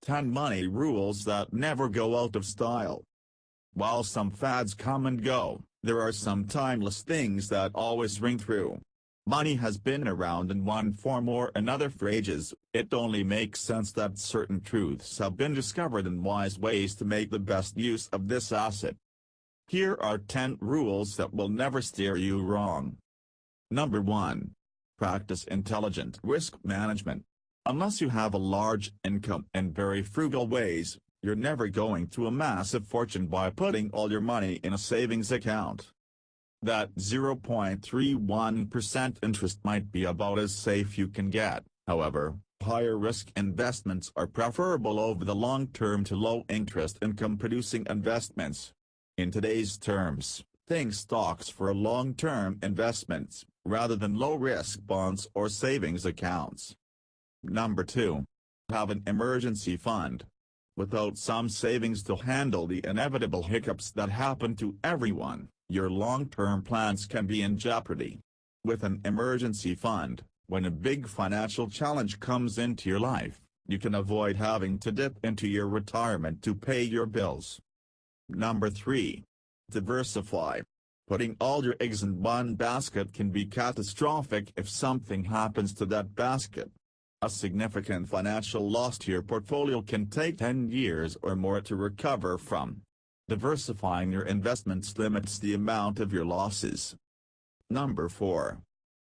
10 money rules that never go out of style. While some fads come and go, there are some timeless things that always ring true. Money has been around in one form or another for ages. It only makes sense that certain truths have been discovered and wise ways to make the best use of this asset. Here are 10 rules that will never steer you wrong. Number 1. Practice intelligent risk management. Unless you have a large income and very frugal ways, you're never going to amass a fortune by putting all your money in a savings account. That 0.31% interest might be about as safe you can get. However, higher risk investments are preferable over the long term to low interest income producing investments. In today's terms, think stocks for long-term investments, rather than low-risk bonds or savings accounts. Number 2. Have an emergency fund. Without some savings to handle the inevitable hiccups that happen to everyone, your long-term plans can be in jeopardy. With an emergency fund, when a big financial challenge comes into your life, you can avoid having to dip into your retirement to pay your bills. Number 3. Diversify. Putting all your eggs in one basket can be catastrophic if something happens to that basket. A significant financial loss to your portfolio can take 10 years or more to recover from. Diversifying your investments limits the amount of your losses. Number 4.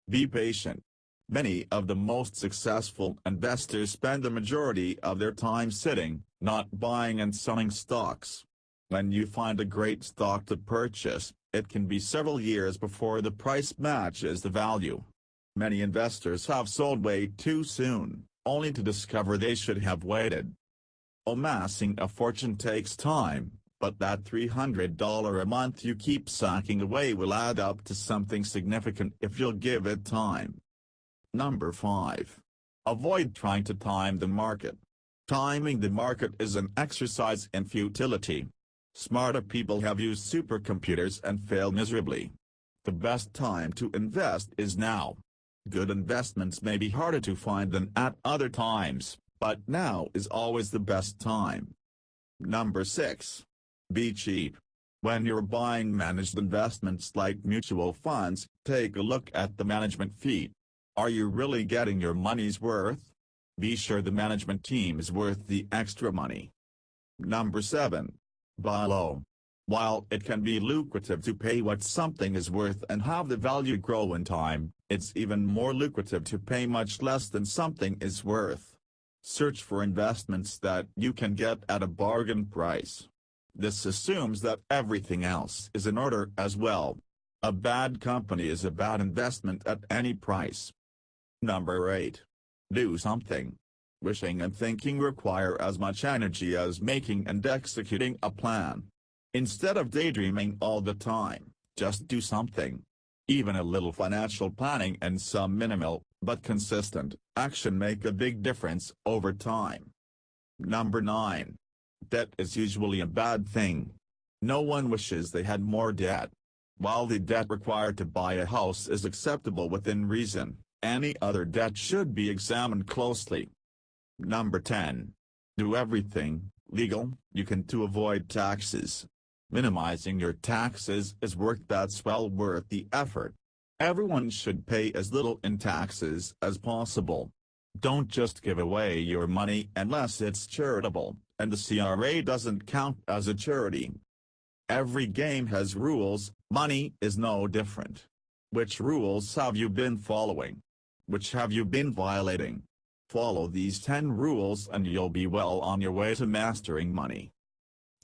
Be patient. Many of the most successful investors spend the majority of their time sitting, not buying and selling stocks. When you find a great stock to purchase, it can be several years before the price matches the value. Many investors have sold way too soon, only to discover they should have waited. Amassing a fortune takes time, but that $300 a month you keep sacking away will add up to something significant if you'll give it time. Number 5. Avoid trying to time the market. Timing the market is an exercise in futility. Smarter people have used supercomputers and failed miserably. The best time to invest is now. Good investments may be harder to find than at other times, but now is always the best time. Number 6. Be cheap. When you're buying managed investments like mutual funds, take a look at the management fee. Are you really getting your money's worth? Be sure the management team is worth the extra money. Number 7. Buy low. While it can be lucrative to pay what something is worth and have the value grow in time, it's even more lucrative to pay much less than something is worth. Search for investments that you can get at a bargain price. This assumes that everything else is in order as well. A bad company is a bad investment at any price. Number 8. Do something. Wishing and thinking require as much energy as making and executing a plan. Instead of daydreaming all the time, just do something. Even a little financial planning and some minimal, but consistent, action make a big difference over time. Number 9. Debt is usually a bad thing. No one wishes they had more debt. While the debt required to buy a house is acceptable within reason, any other debt should be examined closely. Number 10. Do everything legal you can to avoid taxes. Minimizing your taxes is work that's well worth the effort. Everyone should pay as little in taxes as possible. Don't just give away your money unless it's charitable, and the CRA doesn't count as a charity. Every game has rules, money is no different. Which rules have you been following? Which have you been violating? Follow these 10 rules and you'll be well on your way to mastering money.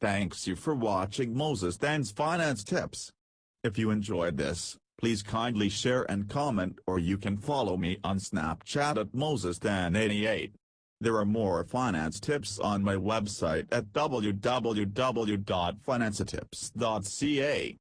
Thanks you for watching Moses Dan's Finance Tips. If you enjoyed this, please kindly share and comment, or you can follow me on Snapchat at MosesDan88. There are more finance tips on my website at www.financetips.ca.